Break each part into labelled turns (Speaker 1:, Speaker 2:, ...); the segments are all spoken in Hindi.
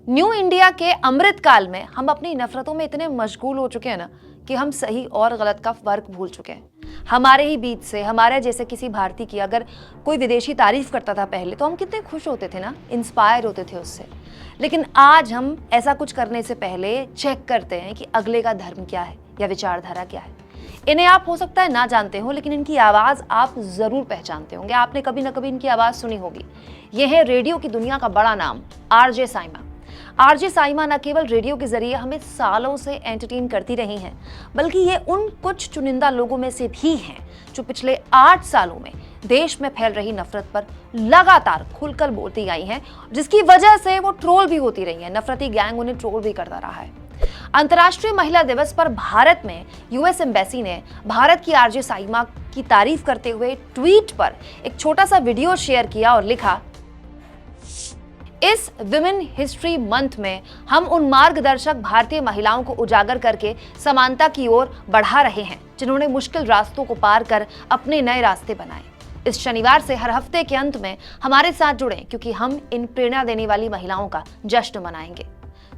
Speaker 1: न्यू इंडिया के अमृत काल में हम अपनी नफरतों में इतने मशगूल हो चुके हैं ना कि हम सही और गलत का फर्क भूल चुके हैं। हमारे ही बीच से हमारे जैसे किसी भारतीय की अगर कोई विदेशी तारीफ करता था पहले तो हम कितने खुश होते थे ना, इंस्पायर होते थे उससे। लेकिन आज हम ऐसा कुछ करने से पहले चेक करते हैं कि अगले का धर्म क्या है या विचारधारा क्या है। इन्हें आप हो सकता है ना जानते हो, लेकिन इनकी आवाज़ आप ज़रूर पहचानते होंगे। आपने कभी ना कभी इनकी आवाज़ सुनी होगी। यह है रेडियो की दुनिया का बड़ा नाम आरजे साइमा। आरजे साइमा न केवल रेडियो के जरिए हमें सालों से एंटरटेन करती रही हैं, बल्कि ये उन कुछ चुनिंदा लोगों में से भी हैं जो पिछले 8 सालों में देश में फैल रही नफरत पर लगातार खुलकर बोलती आई हैं, जिसकी वजह से वो ट्रोल भी होती रही हैं। नफरती गैंग उन्हें ट्रोल भी करता रहा है। अंतर्राष्ट्रीय महिला दिवस पर भारत में यूएस एम्बेसी ने भारत की आरजे साइमा की तारीफ करते हुए ट्वीट पर एक छोटा सा वीडियो शेयर किया और लिखा, इस विमेन हिस्ट्री मंथ में हम उन मार्गदर्शक भारतीय महिलाओं को उजागर करके समानता की ओर बढ़ा रहे हैं जिन्होंने मुश्किल रास्तों को पार कर अपने नए रास्ते बनाए। इस शनिवार से हर हफ्ते के अंत में हमारे साथ जुड़ें क्योंकि हम इन प्रेरणा देने वाली महिलाओं का जश्न मनाएंगे।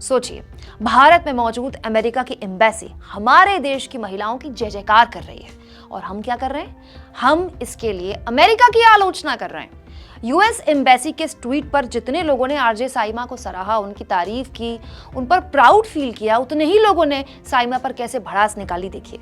Speaker 1: सोचिए, भारत में मौजूद अमेरिका की एम्बेसी हमारे देश की महिलाओं की जय जयकार कर रही है और हम क्या कर रहे हैं? हम इसके लिए अमेरिका की आलोचना कर रहे हैं। यूएस एम्बेसी के इस ट्वीट पर जितने लोगों ने आरजे साइमा को सराहा, उनकी तारीफ की, उन पर प्राउड फील किया, उतने ही लोगों ने साइमा पर कैसे भड़ास निकाली देखिए।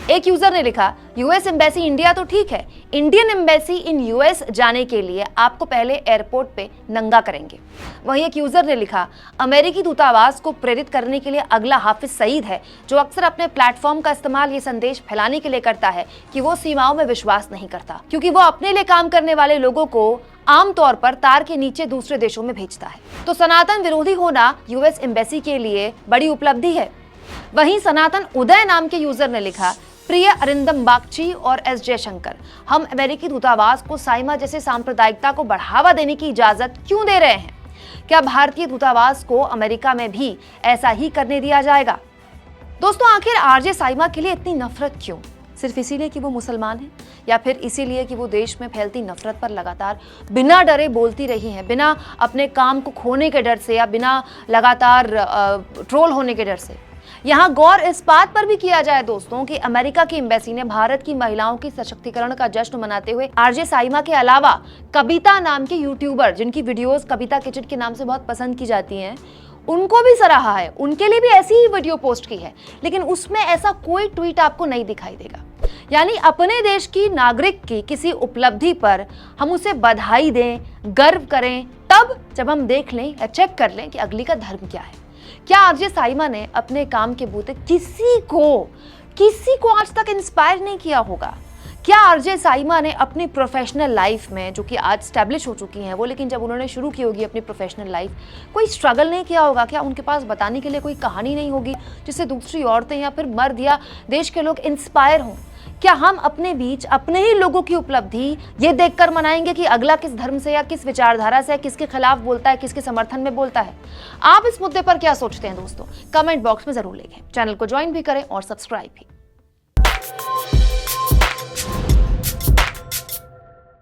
Speaker 1: एक यूजर ने लिखा, यूएस एम्बेसी इंडिया तो ठीक है, इंडियन एम्बेसी इन यूएस जाने के लिए आपको पहले एयरपोर्ट पे नंगा करेंगे। वहीं एक यूजर ने लिखा, अमेरिकी दूतावास को प्रेरित करने के लिए अगला हाफिज सईद है जो अक्सर अपने प्लेटफॉर्म का इस्तेमाल ये संदेश फैलाने के लिए करता है कि वो सीमाओं में विश्वास नहीं करता, क्योंकि वो अपने लिए काम करने वाले लोगों को आमतौर पर तार के नीचे दूसरे देशों में भेजता है। तो सनातन विरोधी होना यूएस एम्बेसी के लिए बड़ी उपलब्धि है। वहीं सनातन उदय नाम के यूजर ने लिखा, प्रिय अरिंदम बागची और एस जयशंकर, हम अमेरिकी दूतावास को साइमा जैसे सांप्रदायिकता को बढ़ावा देने की इजाजत क्यों दे रहे हैं? क्या भारतीय दूतावास को अमेरिका में भी ऐसा ही करने दिया जाएगा? दोस्तों, आखिर आरजे साइमा के लिए इतनी नफरत क्यों? सिर्फ इसीलिए कि वो मुसलमान हैं या फिर इसीलिए कि वो देश में फैलती नफरत पर लगातार बिना डरे बोलती रही हैं, बिना अपने काम को खोने के डर से या बिना लगातार ट्रोल होने के डर से? यहाँ गौर इस बात पर भी किया जाए दोस्तों कि अमेरिका की एम्बेसी ने भारत की महिलाओं की सशक्तिकरण का जश्न मनाते हुए आरजे साइमा के अलावा कविता नाम के यूट्यूबर, जिनकी वीडियोस कविता किचन के नाम से बहुत पसंद की जाती हैं, उनको भी सराहा है। उनके लिए भी ऐसी ही वीडियो पोस्ट की है, लेकिन उसमें ऐसा कोई ट्वीट आपको नहीं दिखाई देगा। यानी अपने देश की नागरिक की किसी उपलब्धि पर हम उसे बधाई दें, गर्व करें, तब जब हम देख लें या चेक कर लें कि अगली का धर्म क्या है। क्या आरजे साइमा ने अपने काम के बूते किसी को आज तक इंस्पायर नहीं किया होगा? क्या आरजे साइमा ने अपनी प्रोफेशनल लाइफ में, जो कि आज स्टैब्लिश हो चुकी हैं वो, लेकिन जब उन्होंने शुरू की होगी अपनी प्रोफेशनल लाइफ, कोई स्ट्रगल नहीं किया होगा? क्या उनके पास बताने के लिए कोई कहानी नहीं होगी जिससे दूसरी औरतें या फिर मर्द या देश के लोग इंस्पायर हों? क्या हम अपने बीच अपने ही लोगों की उपलब्धि ये देखकर मनाएंगे कि अगला किस धर्म से या किस विचारधारा से, किसके खिलाफ बोलता है, किसके समर्थन में बोलता है? आप इस मुद्दे पर क्या सोचते हैं दोस्तों? कमेंट बॉक्स में जरूर लिखें। चैनल को ज्वाइन भी करें और सब्सक्राइब भी।